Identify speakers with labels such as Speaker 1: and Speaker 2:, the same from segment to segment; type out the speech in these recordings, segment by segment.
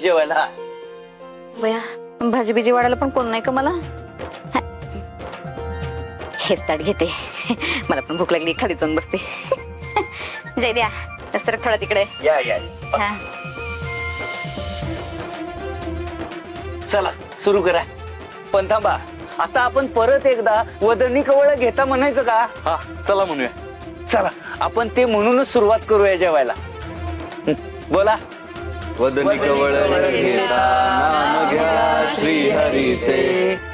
Speaker 1: जेवायला.
Speaker 2: बया भाजी बिजी वाढायला पण कोण नाही का मला. हेच ताट घेते. मला पण भूक लागली, खाली जाऊन बसते. जय द्या सर थोडा तिकडे.
Speaker 1: या या
Speaker 2: हा.
Speaker 1: चला सुरू करा. पण थांबा, आता आपण परत एकदा वदनी कवळ घेता म्हणायचं का?
Speaker 3: हा चला म्हणूया.
Speaker 1: चला आपण ते म्हणूनच सुरुवात करूया जेवायला. बोला.
Speaker 3: वदनी कवळ घेता नाम घ्या श्री हरीचे,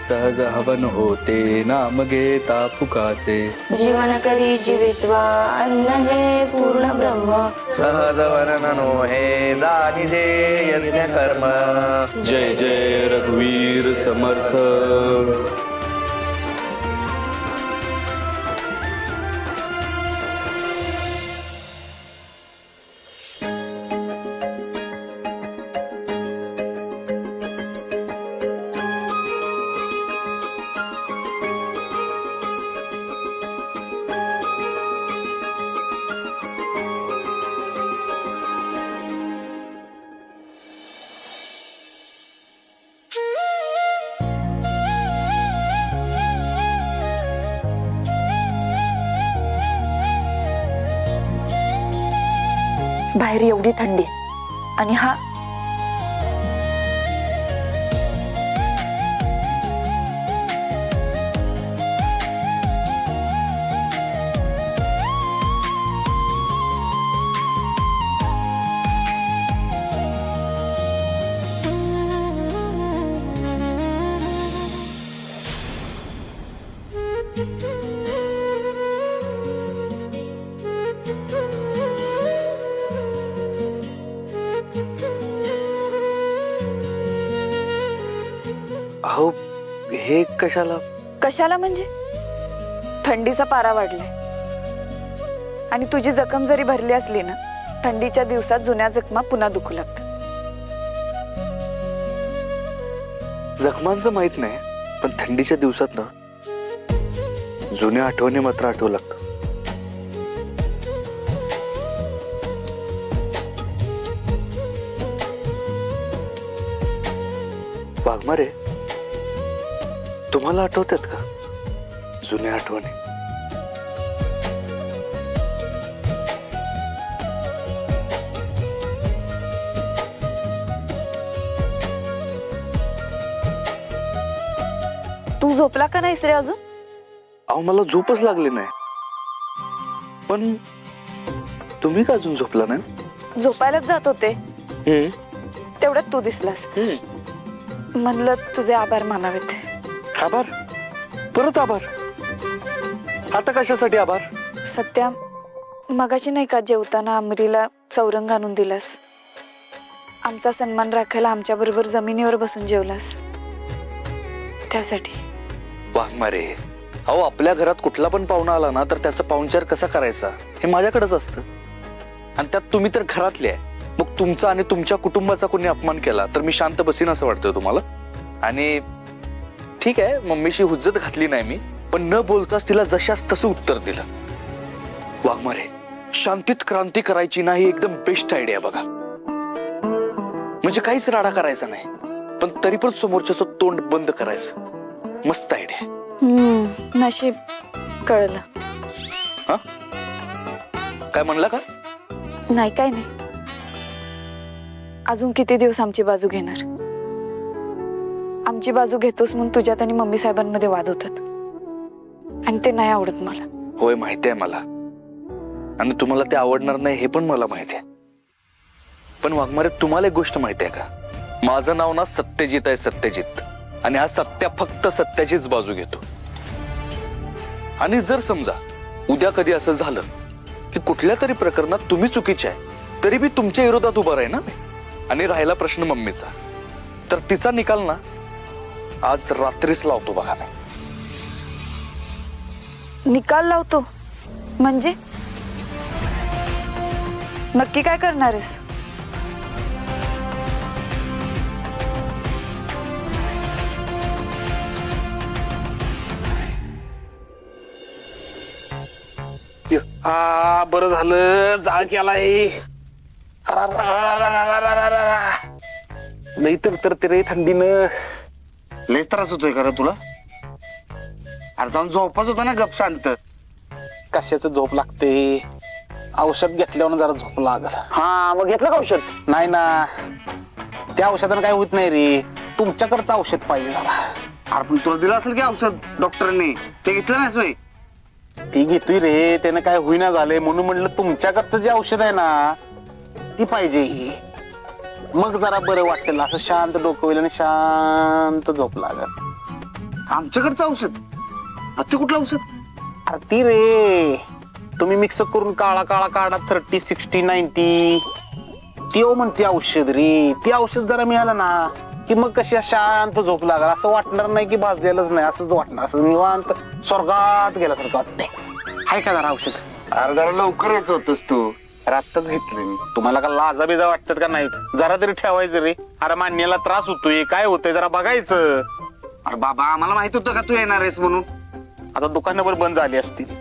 Speaker 3: सहज हवन होते नाम घेता फुकाचे.
Speaker 4: जीवन करी जीवित्वा अन्न हे पूर्ण ब्रह्म.
Speaker 1: सहज वर्णनो हे जाणीजे यज्ञ कर्म.
Speaker 3: जय जय रघुवीर समर्थ.
Speaker 4: बाहेर एवढी थंडी आणि हा
Speaker 3: अहो हे कशाला?
Speaker 4: कशाला म्हणजे थंडीचा पारा वाढलाय आणि तुझी जखम जरी भरली असली ना, थंडीच्या दिवसात जुन्या जखमा पुन्हा दुखू लागतात.
Speaker 3: जखमांचं माहित नाही, पण थंडीच्या दिवसात ना जुन्या आठवणी मात्र आठवू लागतात. वाघमारे, तुम्हाला आठवतात का जुन्या आठवणी?
Speaker 4: तू झोपला का नाहीस रे अजून?
Speaker 3: अहो मला झोपच लागली नाही. पण तुम्ही का अजून झोपला नाही?
Speaker 4: झोपायलाच जात होते, तेवढ्यात तू दिसलास. म्हणलं तुझे आभार मानावेत.
Speaker 3: आभार? परत आभार? आता कशासाठी आभार?
Speaker 4: सत्या, मगाशी नाही का जेवताना अमरीला चौरंग आणून दिलास, आमचा सन्मान राखायला आमच्या बरोबर जमिनीवर बसून जेवलास, त्यासाठी.
Speaker 3: वाघमारे, अहो आपल्या घरात कुठला पण पाहुणा आला ना तर त्याचा पाहुणचार कसा करायचा हे माझ्याकडेच असतं. आणि त्यात तुम्ही तर घरातले आहे. मग तुमचा आणि तुमच्या कुटुंबाचा कोणी अपमान केला तर मी शांत बसीन असं वाटतंय तुम्हाला? आणि ठीक आहे, मम्मीशी हुज्जत घातली नाही मी, पण न बोलताच तिला जशास तसं उत्तर दिलं. वाघमारे, शांतीत क्रांती करायची नाही, एकदम बेस्ट आयडिया बघा. म्हणजे काहीच राडा करायचा नाही, पण तरी पण समोरच्याचं तोंड बंद करायचं. मस्त आयडिया.
Speaker 4: नशीब कळलं.
Speaker 3: हा काय म्हणला का?
Speaker 4: नाही, काय नाही. अजून किती दिवस आमची बाजू घेणार? आमची बाजू घेतोस म्हणून तुझ्यात आणि मम्मी साहेबांमध्ये वाद होतात, आणि ते नाही आवडत मला.
Speaker 3: होय माहिती आहे मला, आणि तुम्हाला ते आवडणार नाही हे पण मला माहिती आहे. पण वाघमारे, तुम्हाला एक गोष्ट माहिती आहे का? माझं नाव ना सत्यजित आहे, सत्यजित. आणि हा सत्या फक्त सत्याचीच बाजू घेतो. आणि जर समजा उद्या कधी असं झालं की कुठल्या तरी प्रकरणात तुम्ही चुकीचे आहे, तरी मी तुमच्या विरोधात उभा राहीन ना मी. आणि राहिला प्रश्न मम्मीचा, तर तिचा निकाल ना आज रात्रीच लावतो बघा मी.
Speaker 4: निकाल लावतो म्हणजे नक्की काय करणार आहेस?
Speaker 1: हा बरं झालं जाळ केलाय.
Speaker 5: लई तर ते रे थंडीनं.
Speaker 6: लयच त्रास होतोय खरं तुला? अरे जाऊन झोपाच होता ना गप शांत.
Speaker 5: कशाचं झोप लागते? औषध घेतल्यावर जरा झोप लागत.
Speaker 1: हा मग घेतलं का औषध?
Speaker 5: नाही ना, त्या औषधानं काय होत नाही रे. तुमच्याकडचं औषध पाहिजे जरा.
Speaker 6: अरे पण तुला दिलं असेल की औषध डॉक्टरने, ते घेतलं नाहीस होय?
Speaker 5: ती घेतोय रे, त्यानं काय होईना झालंय म्हणून म्हणलं तुमच्याकडचं जे औषध आहे ना ती पाहिजे. मग जरा बरं वाटेल, असं शांत डोकं होईल आणि शांत झोप लागत.
Speaker 6: आमच्याकडचं औषध? आता कुठलं औषध?
Speaker 5: अरे ती रे, तुम्ही मिक्स करून काळा काळा काढा 30, 60, 90 ती म्हणते औषध रे. ती औषध जरा मिळालं ना की मग कशी शांत झोप लागल. असं वाटणार नाही की भाजलेलंच नाही, असंच वाटणार, असं निवांत स्वर्गात गेल्यासारखं वाटतंय. हाय का जरा औषध?
Speaker 6: अरे जरा लवकर यायचं होतस तू.
Speaker 5: आत्ताच घेतलं मी. तुम्हाला का लाजा बिजा वाटतात का नाहीत? जरा तरी ठेवायचं रे. अरे मान्याला त्रास होतोय, काय होतंय जरा बघायचं.
Speaker 6: अरे बाबा, आम्हाला माहित होतं का तू येणार आहेस म्हणून?
Speaker 5: आता दुकानावर बंद झाली असतील.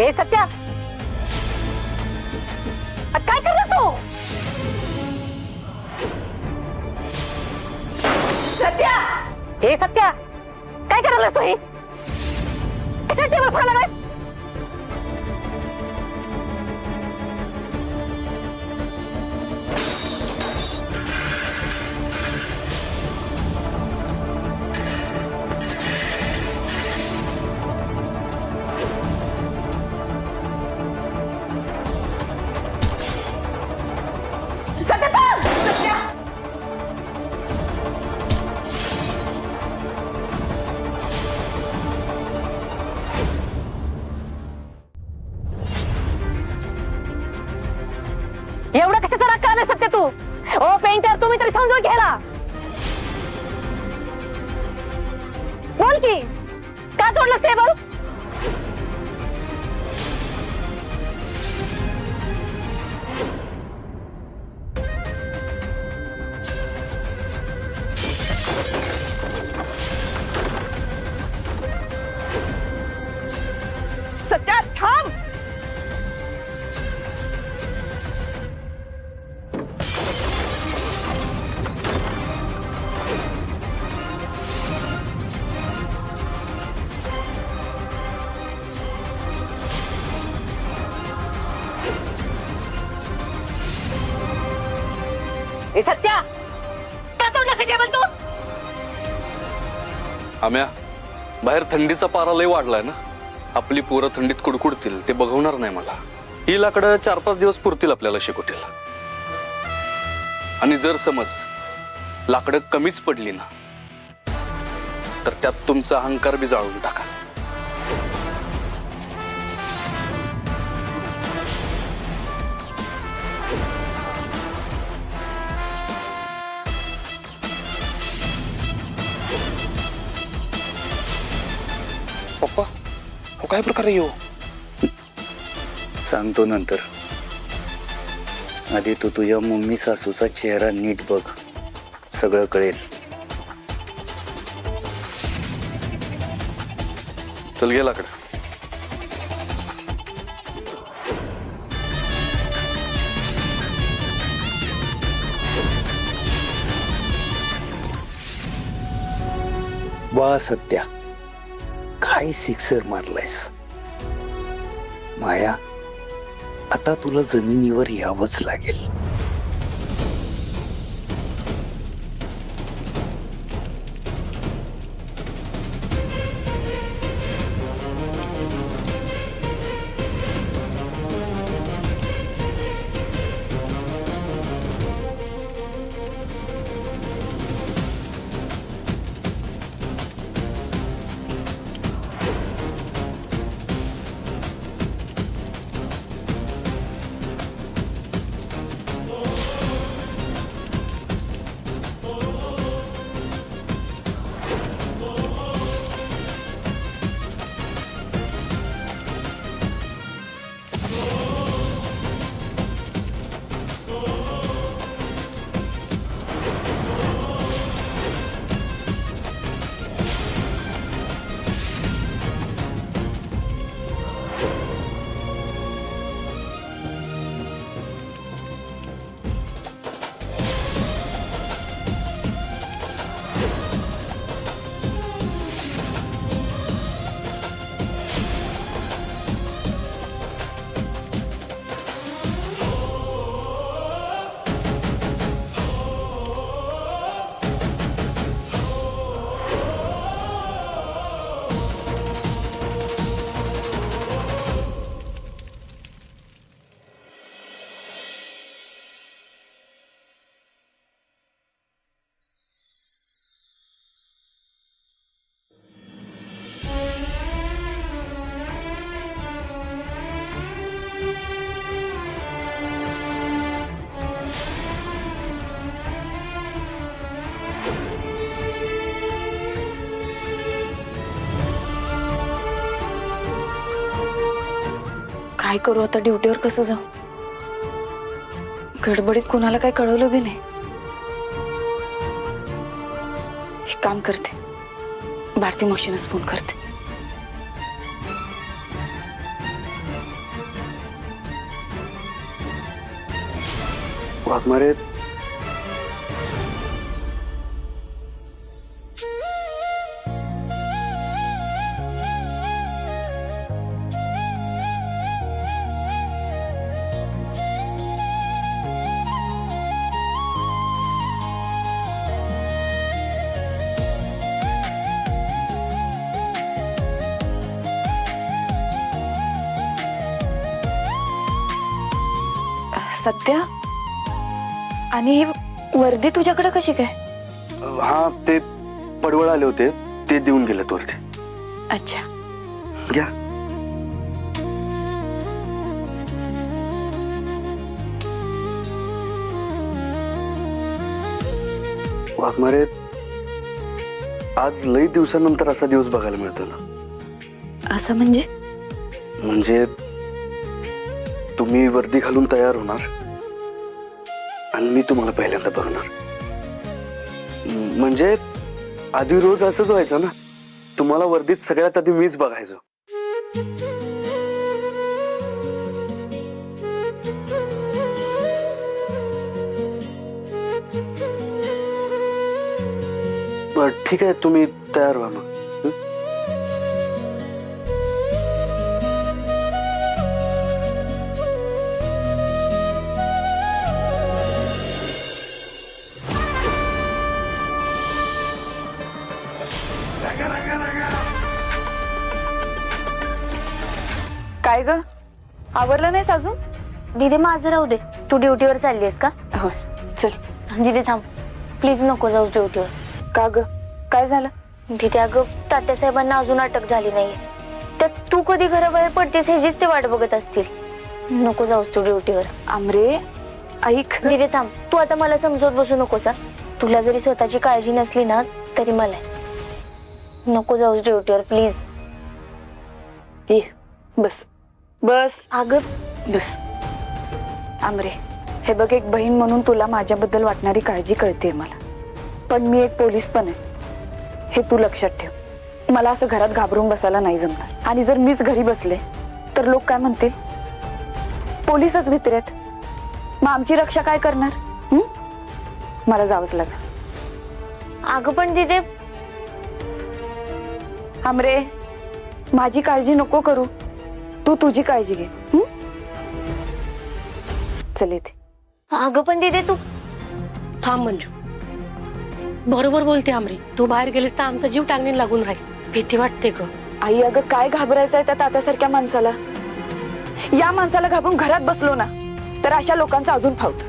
Speaker 2: हे सत्या काय करला तू? सत्या हे सत्या काय करायला तू? हे कशा टेबल फोडायला लागलाय? एवढं कशाचा राग करायला सत्य तू? ओ पेंटर, तुम्ही तरी समजून घ्यायला बोल की का तोडलं टेबल?
Speaker 4: सत्या थांब.
Speaker 2: हे सत्या का तोडलं ते टेबल तू?
Speaker 3: आम्या बाहेर थंडीचा पारा लय वाढलाय ना. आपली पोरं थंडीत कुडकुडतील ते बघवणार नाही मला. ही लाकडं 4-5 दिवस पुरतील आपल्याला शेकोटीला. आणि जर समज लाकडं कमीच पडली ना तर त्यात तुमचा अहंकार बी जाळून टाका.
Speaker 5: पप्पा हो काय प्रकार आहे?
Speaker 1: सांगतो नंतर. आधी तू तुझ्या मम्मी सासूचा चेहरा नीट बघ, सगळं कळेल.
Speaker 3: चल गे लाकडं.
Speaker 1: वा सत्या, काय सिक्सर मारलायस. माया, आता तुला जमिनीवर यावंच लागेल.
Speaker 4: काय करू आता? ड्युटीवर कसं जाऊ? गडबडीत कुणाला काय कळवलं बी नाही. एक काम करते, भारती मावशीनंच फोन करते.
Speaker 3: वाघमारे,
Speaker 4: सध्या आणि ही वर्दी तुझ्याकडे कशी काय?
Speaker 3: हा ते पडवळ आले होते, ते देऊन गेलेत वरती.
Speaker 4: अच्छा.
Speaker 3: घ्या. वाघमारे, आज लई दिवसानंतर असा दिवस बघायला मिळतो ना.
Speaker 4: असं म्हणजे?
Speaker 3: म्हणजे तुम्ही वर्दी घालून तयार होणार आणि मी तुम्हाला पहिल्यांदा बघणार. म्हणजे आधी रोज असंच व्हायचं ना, तुम्हाला वर्दीत सगळ्यात आधी मीच बघायचो. बर ठीक आहे, तुम्ही तयार व्हा मग.
Speaker 4: काय ग, आवरलं नाहीस अजून?
Speaker 7: दीदी माझं राहू दे, तू ड्युटीवर चाललीस का?
Speaker 4: होय. चल.
Speaker 7: दीदी थांब, प्लीज नको जाऊस ड्युटीवर.
Speaker 4: का ग, काय झालं?
Speaker 7: दीदी अगं, तात्यासाहेबांना अजून अटक झाली नाहीये. त्यात तू कधी घराबाहेर पडतेस ह्याचीच ते वाट बघत असतील. नको जाऊस तू ड्युटीवर.
Speaker 4: आमरे ऐक.
Speaker 7: दीदी थांब, तू आता मला समजवत बसू नकोस. तुला जरी स्वतःची काळजी नसली ना तरी मला नको जाऊस ड्युटीवर प्लीज.
Speaker 4: ये बस बस.
Speaker 7: अगं
Speaker 4: बस. आमरे, हे बघ, एक बहीण म्हणून तुला माझ्याबद्दल वाटणारी काळजी कळते मला, पण मी एक पोलीस पण आहे, हे तू लक्षात ठेव. मला असं घरात घाबरून बसायला नाही जमणार. आणि जर मीच घरी बसले तर लोक काय म्हणतील? पोलीसच भित्री आहेत, मग आमची रक्षा काय करणार? मला जावंच लागेल.
Speaker 7: अगं पण दीदी.
Speaker 4: आमरे, माझी काळजी नको करू, तू तुझी काळजी घे. चल येते.
Speaker 7: अगं पण दीदी तू.
Speaker 8: थांब मंजू, बरोबर बोलते आमरी. तू बाहेर गेलीस तर आमचा जीव टांगणीला लागून राहील. भीती वाटते ग.
Speaker 4: आई, अगं काय घाबरायचं आहे त्या तात्यासारख्या माणसाला? या माणसाला घाबरून घरात बसलो ना तर अशा लोकांचा अजून फावत.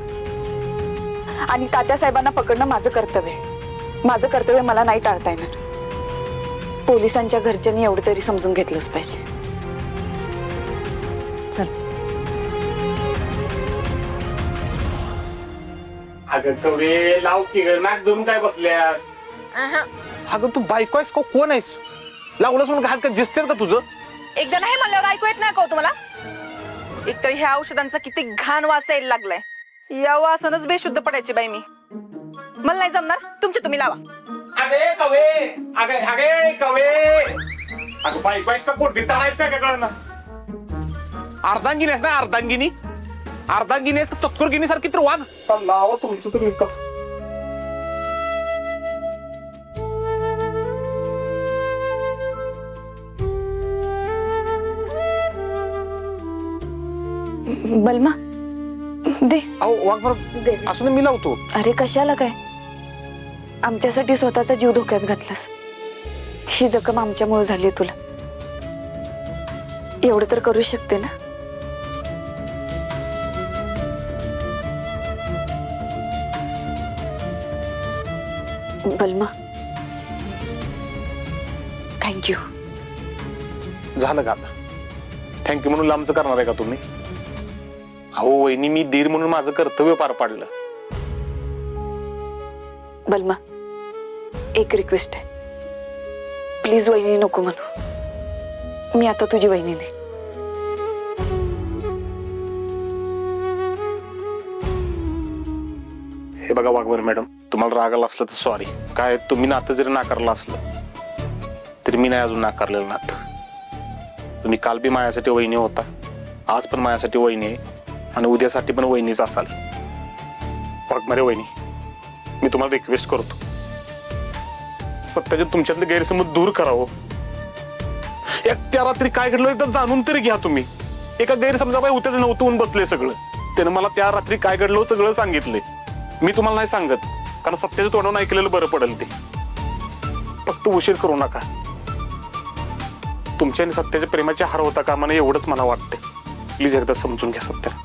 Speaker 4: आणि तात्यासाहेबांना पकडणं माझं कर्तव्य आहे. माझं कर्तव्य मला नाही टाळता येणार. पोलिसांच्या घरच्यांनी एवढं तरी समजून घेतलंच पाहिजे. चल.
Speaker 5: अगं कवडे, लाव की ग, नाक धरून काय बसल्यास? अगं तू बायको आहेस का कोण आहेस? लावलंस म्हणून हात दिसते का तुझं?
Speaker 9: एकदा नाही म्हणल्यावर ऐकू येत नाही का तुम्हाला? एकतर ह्या औषधांचा किती घाण वास यायला लागलाय. या वासानच बेशुद्ध पडायची बाई मी. मला नाही जमणार, तुमचे तुम्ही लावा.
Speaker 5: अगे कवे, अगे कवे, अगं बायको आहेस का पोट भितार आहेस का कळलं ना? अर्धांगिनी आहेस ना? अर्धांगिनी अर्धांगिनी आहेस का तत्कुरगिनी सारखी? तर वाघ लावा तुमचं तुम्ही.
Speaker 4: बलमा दे.
Speaker 5: अहो वाघ बरं असं मी लावतो.
Speaker 4: अरे कशाला काय? आमच्यासाठी स्वतःचा जीव धोक्यात घातलास. ही जखम आमच्यामुळे झाली तुला. एवढं तर करू शकते ना? बलमा, थँक्यू.
Speaker 5: झालं का आता? थँक्यू म्हणून लांबचं करणार आहे का तुम्ही? अहो वहिनी, मी दीर म्हणून माझं कर्तव्य पार पाडलं.
Speaker 4: बलमा, एक रिक्वेस्ट आहे. प्लीज वहिनी नको म्हणू. मी आता तुझी वहिनी नाही.
Speaker 5: हे बघा वाघवर मॅडम, तुम्हाला राग आला असलं तर सॉरी. काय तुम्ही नातं जरी नाकारलं असलं तरी मी नाही अजून नाकारलेलं नातं. तुम्ही काल बी माझ्यासाठी वहिनी होता, आज पण माझ्यासाठी वहिनी आहे आणि उद्यासाठी पण वहिनीच असाल. वाघमारे वहिनी, मी तुम्हाला रिक्वेस्ट करतो, सत्याचे तुमच्यातले गैरसमज दूर करावं. त्या रात्री काय घडलं तर जाणून तरी घ्या तुम्ही. एका गैरसमजाबाई होत्याच नव्हतं बसले सगळं. त्यानं मला त्या रात्री काय घडलं सगळं सांगितलंय. मी तुम्हाला नाही सांगत, कारण सत्याच्या तोंडावरून ऐकलेलं बरं पडेल ते. फक्त उशीर करू नका. तुमच्या आणि सत्याच्या प्रेमाची हार होता का मला एवढंच मला वाटतंय. प्लीज एकदा समजून घ्या सत्याला.